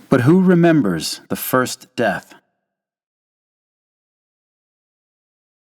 But who remembers the first death?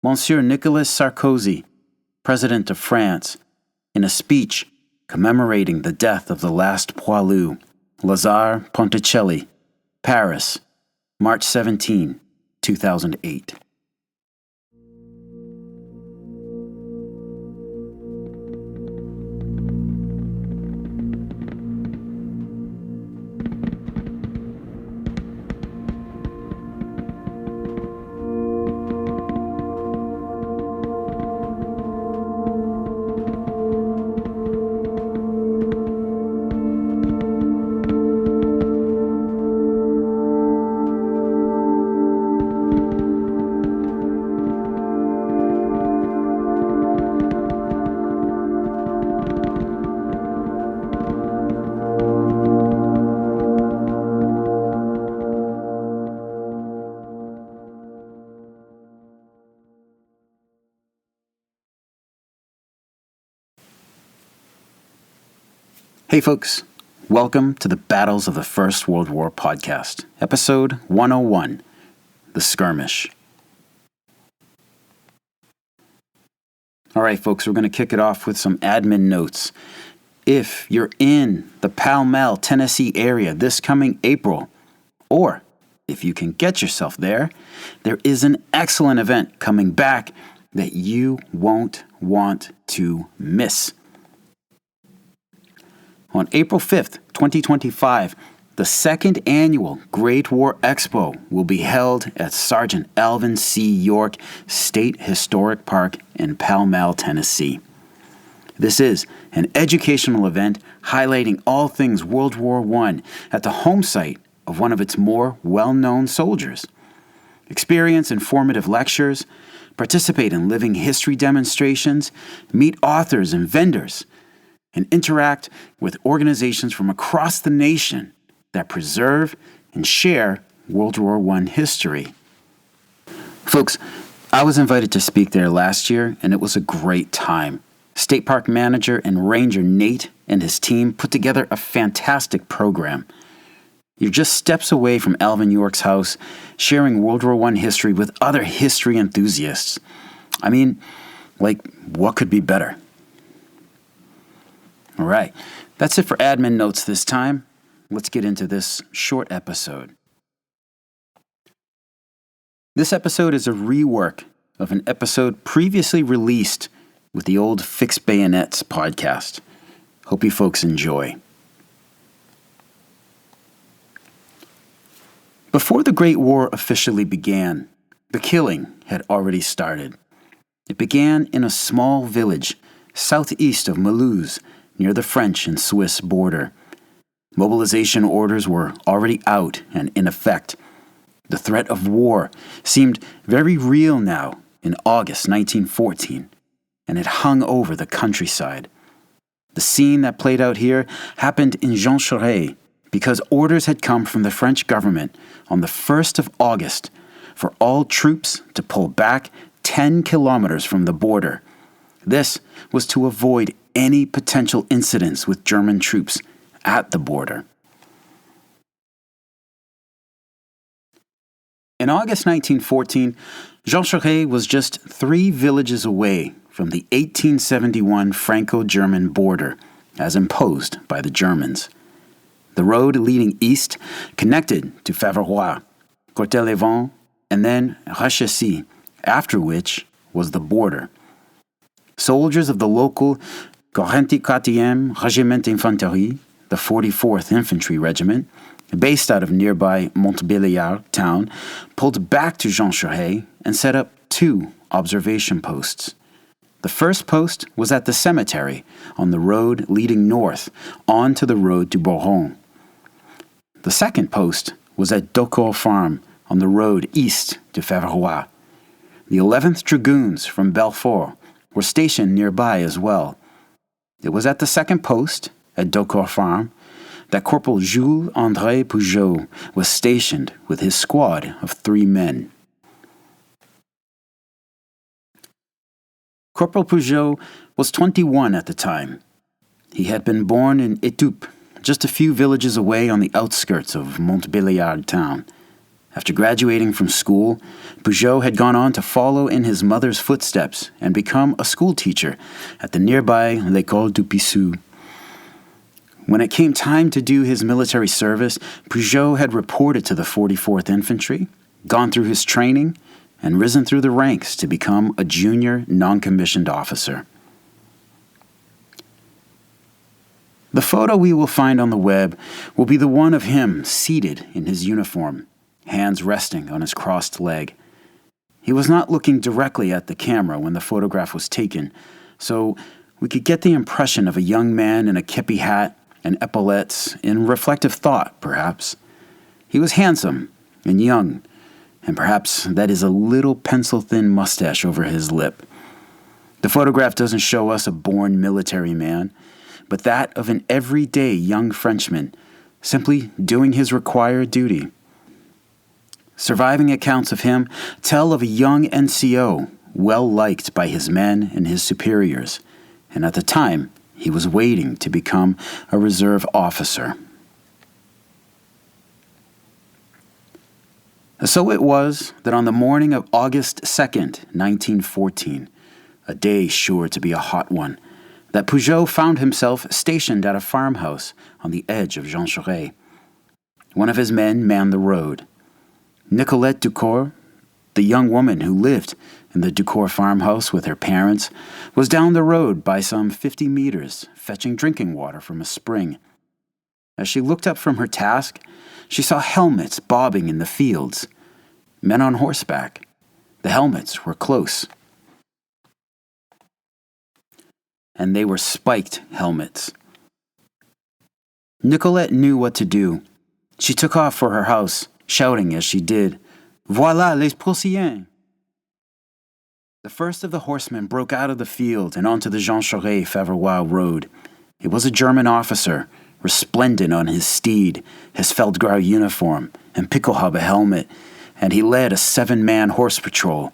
Monsieur Nicolas Sarkozy, President of France, in a speech commemorating the death of the last poilu, Lazare Ponticelli, Paris, March 17, 2008. Hey folks, welcome to the Battles of the First World War podcast, episode 101, The Skirmish. Alright folks, we're going to kick it off with some admin notes. If you're in the Pall Mall, Tennessee area this coming April, or if you can get yourself there, there is an excellent event coming back that you won't want to miss. On April 5th, 2025, the second annual Great War Expo will be held at Sergeant Alvin C. York State Historic Park in Pall Mall, Tennessee. This is an educational event highlighting all things World War I at the home site of one of its more well-known soldiers. Experience informative lectures, participate in living history demonstrations, meet authors and vendors, and interact with organizations from across the nation that preserve and share World War I history. Folks, I was invited to speak there last year, and it was a great time. State Park Manager and Ranger Nate and his team put together a fantastic program. You're just steps away from Alvin York's house, sharing World War I history with other history enthusiasts. I mean, what could be better? All right, that's it for admin notes this time. Let's get into this short episode. This episode is a rework of an episode previously released with the old Fixed Bayonets podcast. Hope you folks enjoy. Before the Great War officially began, the killing had already started. It began in a small village southeast of Mulhouse, near the French and Swiss border. Mobilization orders were already out and in effect. The threat of war seemed very real now in August 1914, and it hung over the countryside. The scene that played out here happened in Joncherey because orders had come from the French government on the 1st of August for all troops to pull back 10 kilometers from the border. This was to avoid any potential incidents with German troops at the border. In August 1914, Joncherey was just 3 villages away from the 1871 Franco-German border, as imposed by the Germans. The road leading east connected to Faverois, Courtrai-les-Vents, and then Rachessy, after which was the border. Soldiers of the local 44e Régiment d'Infanterie, the 44th Infantry Regiment, based out of nearby Montbéliard town, pulled back to Joncherey and set up 2 observation posts. The first post was at the cemetery on the road leading north onto the road to Boron. The second post was at Daucourt Farm on the road east to Faverois. The 11th Dragoons from Belfort were stationed nearby as well. It was at the second post, at Daucourt Farm, that Corporal Jules André Peugeot was stationed with his squad of 3 men. Corporal Peugeot was 21 at the time. He had been born in Étupes, just a few villages away on the outskirts of Montbéliard town. After graduating from school, Peugeot had gone on to follow in his mother's footsteps and become a schoolteacher at the nearby L'École du Pissou. When it came time to do his military service, Peugeot had reported to the 44th Infantry, gone through his training, and risen through the ranks to become a junior non-commissioned officer. The photo we will find on the web will be the one of him seated in his uniform, hands resting on his crossed leg. He was not looking directly at the camera when the photograph was taken, so we could get the impression of a young man in a kepi hat and epaulettes in reflective thought, perhaps. He was handsome and young, and perhaps that is a little pencil-thin mustache over his lip. The photograph doesn't show us a born military man, but that of an everyday young Frenchman, simply doing his required duty. Surviving accounts of him tell of a young NCO, well-liked by his men and his superiors, and at the time, he was waiting to become a reserve officer. So it was that on the morning of August 2nd, 1914, a day sure to be a hot one, that Peugeot found himself stationed at a farmhouse on the edge of Joncherey. One of his men manned the road. Nicolette Ducour, the young woman who lived in the Ducour farmhouse with her parents, was down the road by some 50 meters, fetching drinking water from a spring. As she looked up from her task, she saw helmets bobbing in the fields. Men on horseback. The helmets were close. And they were spiked helmets. Nicolette knew what to do. She took off for her house, shouting as she did, "Voilà les Prussiens!" The first of the horsemen broke out of the field and onto the Joncherey-Faverolles road. It was a German officer, resplendent on his steed, his Feldgrau uniform, and Pickelhaube helmet, and he led a 7-man horse patrol.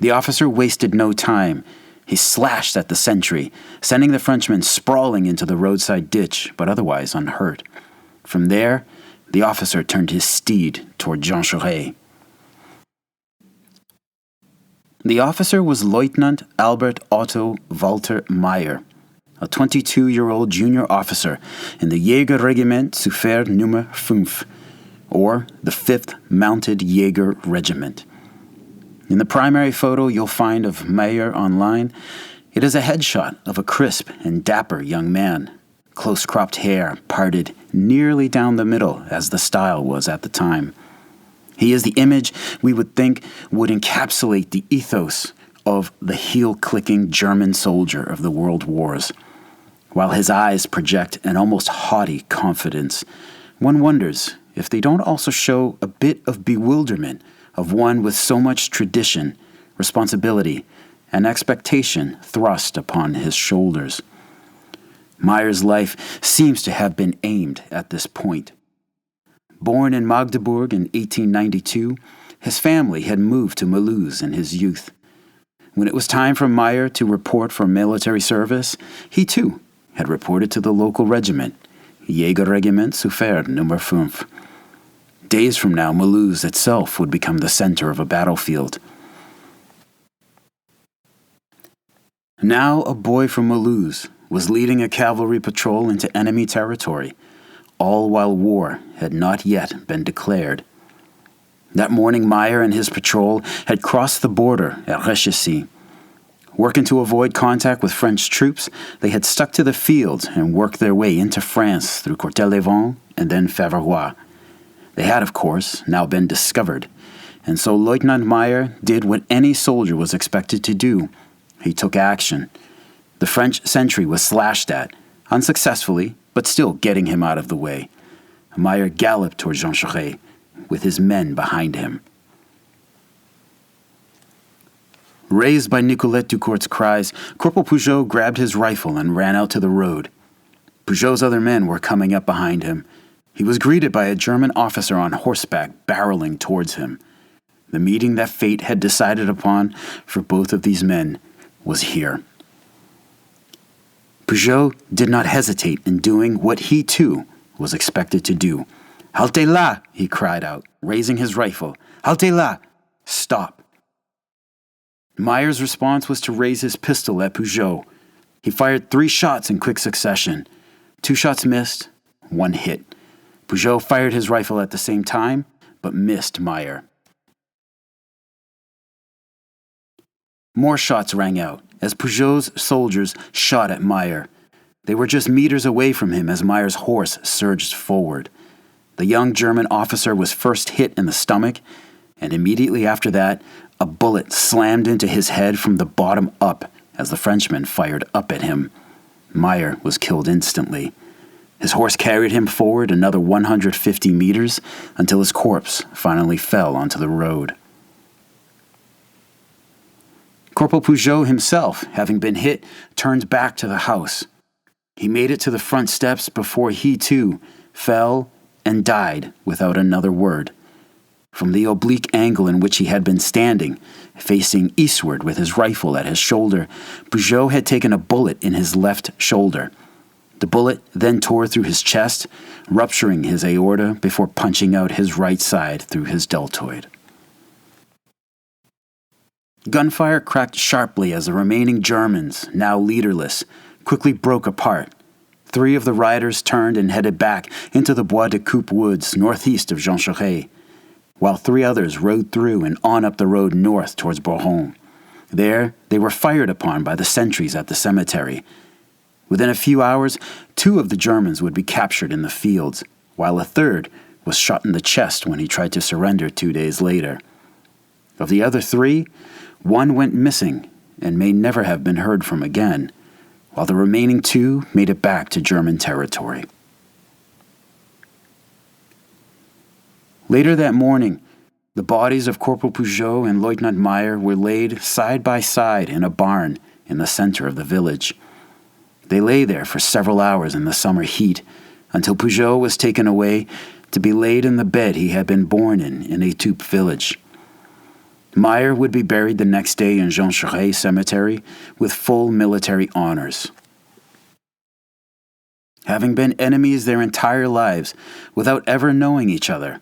The officer wasted no time. He slashed at the sentry, sending the Frenchman sprawling into the roadside ditch, but otherwise unhurt. From there, the officer turned his steed toward Joncherey. The officer was Lieutenant Albert Otto Walther Meyer, a 22-year-old junior officer in the Jägerregiment Zuffer Nummer 5, or the 5th Mounted Jaeger Regiment. In the primary photo you'll find of Meyer online, it is a headshot of a crisp and dapper young man, close-cropped hair parted nearly down the middle as the style was at the time. He is the image we would think would encapsulate the ethos of the heel-clicking German soldier of the World Wars. While his eyes project an almost haughty confidence, one wonders if they don't also show a bit of bewilderment of one with so much tradition, responsibility, and expectation thrust upon his shoulders. Meyer's life seems to have been aimed at this point. Born in Magdeburg in 1892, his family had moved to Mulhouse in his youth. When it was time for Meyer to report for military service, he too had reported to the local regiment, Jägerregiment Zuffer Nummer 5. Days from now, Mulhouse itself would become the center of a battlefield. Now a boy from Mulhouse was leading a cavalry patrol into enemy territory, all while war had not yet been declared. That morning, Meyer and his patrol had crossed the border at Réchessy. Working to avoid contact with French troops, they had stuck to the field and worked their way into France through Courtrai-les-Vents and then Faverolles. They had, of course, now been discovered, and so Lieutenant Meyer did what any soldier was expected to do. He took action. The French sentry was slashed at, unsuccessfully, but still getting him out of the way. Meyer galloped toward Joncherey, with his men behind him. Raised by Nicolette Ducourt's cries, Corporal Peugeot grabbed his rifle and ran out to the road. Peugeot's other men were coming up behind him. He was greeted by a German officer on horseback barreling towards him. The meeting that fate had decided upon for both of these men was here. Peugeot did not hesitate in doing what he too was expected to do. "Halte là!" he cried out, raising his rifle. "Halte là! Stop!" Meyer's response was to raise his pistol at Peugeot. He fired 3 shots in quick succession. 2 shots missed, 1 hit. Peugeot fired his rifle at the same time, but missed Meyer. More shots rang out as Peugeot's soldiers shot at Meyer. They were just meters away from him as Meyer's horse surged forward. The young German officer was first hit in the stomach, and immediately after that, a bullet slammed into his head from the bottom up as the Frenchman fired up at him. Meyer was killed instantly. His horse carried him forward another 150 meters until his corpse finally fell onto the road. Corporal Peugeot himself, having been hit, turned back to the house. He made it to the front steps before he, too, fell and died without another word. From the oblique angle in which he had been standing, facing eastward with his rifle at his shoulder, Peugeot had taken a bullet in his left shoulder. The bullet then tore through his chest, rupturing his aorta before punching out his right side through his deltoid. Gunfire cracked sharply as the remaining Germans, now leaderless, quickly broke apart. 3 of the riders turned and headed back into the Bois de Coupe woods northeast of Joncherey, while 3 others rode through and on up the road north towards Bourgogne. There, they were fired upon by the sentries at the cemetery. Within a few hours, 2 of the Germans would be captured in the fields, while a 3rd was shot in the chest when he tried to surrender 2 days later. Of the other 3, 1 went missing and may never have been heard from again, while the remaining 2 made it back to German territory. Later that morning, the bodies of Corporal Peugeot and Lieutenant Meyer were laid side by side in a barn in the center of the village. They lay there for several hours in the summer heat until Peugeot was taken away to be laid in the bed he had been born in Étoupe village. Meyer would be buried the next day in Joncherey Cemetery with full military honors. Having been enemies their entire lives without ever knowing each other,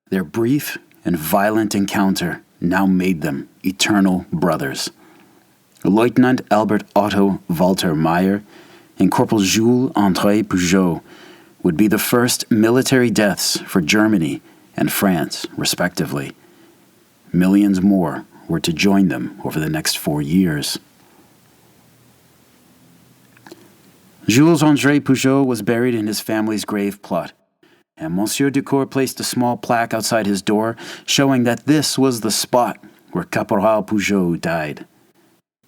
their brief and violent encounter now made them eternal brothers. Lieutenant Albert Otto Walther Meyer and Corporal Jules André Peugeot would be the first military deaths for Germany and France, respectively. Millions more were to join them over the next 4 years. Jules André Peugeot was buried in his family's grave plot, and Monsieur Ducour placed a small plaque outside his door showing that this was the spot where Corporal Peugeot died.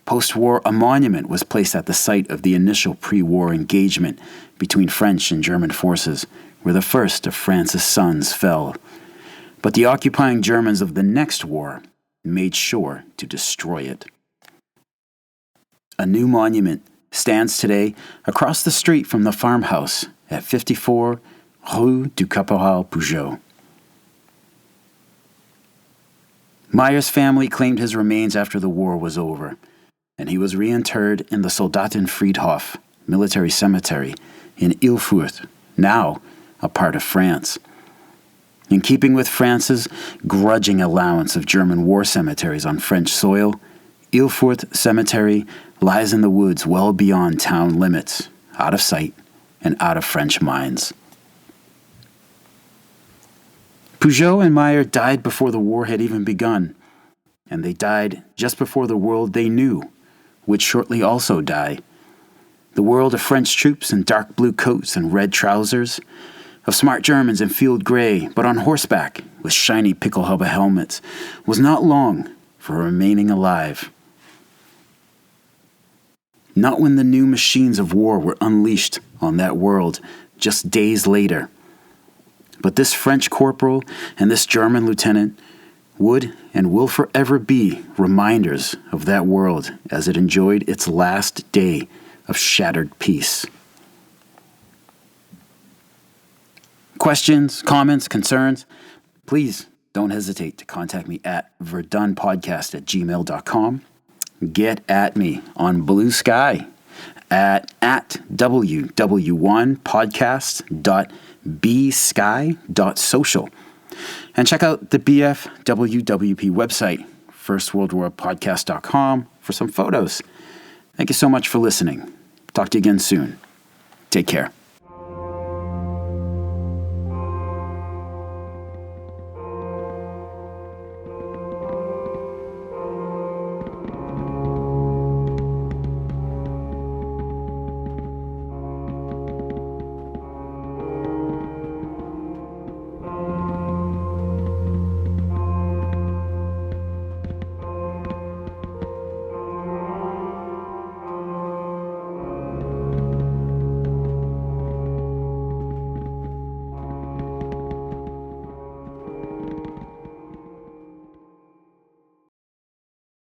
Post-war, a monument was placed at the site of the initial pre-war engagement between French and German forces, where the first of France's sons fell. But the occupying Germans of the next war made sure to destroy it. A new monument stands today across the street from the farmhouse at 54 Rue du Corporal Peugeot. Meyer's family claimed his remains after the war was over, and he was reinterred in the Soldatenfriedhof military cemetery in Ilfurt, now a part of France. In keeping with France's grudging allowance of German war cemeteries on French soil, Ilfurt Cemetery lies in the woods well beyond town limits, out of sight and out of French minds. Peugeot and Meyer died before the war had even begun, and they died just before the world they knew would shortly also die. The world of French troops in dark blue coats and red trousers, of smart Germans in field gray, but on horseback with shiny Pickelhaube helmets, was not long for remaining alive. Not when the new machines of war were unleashed on that world just days later. But this French corporal and this German lieutenant would and will forever be reminders of that world as it enjoyed its last day of shattered peace. Questions, comments, concerns, please don't hesitate to contact me at verdunpodcast@gmail.com. Get at me on Blue Sky at ww1podcast.bsky.social. And check out the BFWWP website, firstworldwarpodcast.com, for some photos. Thank you so much for listening. Talk to you again soon. Take care.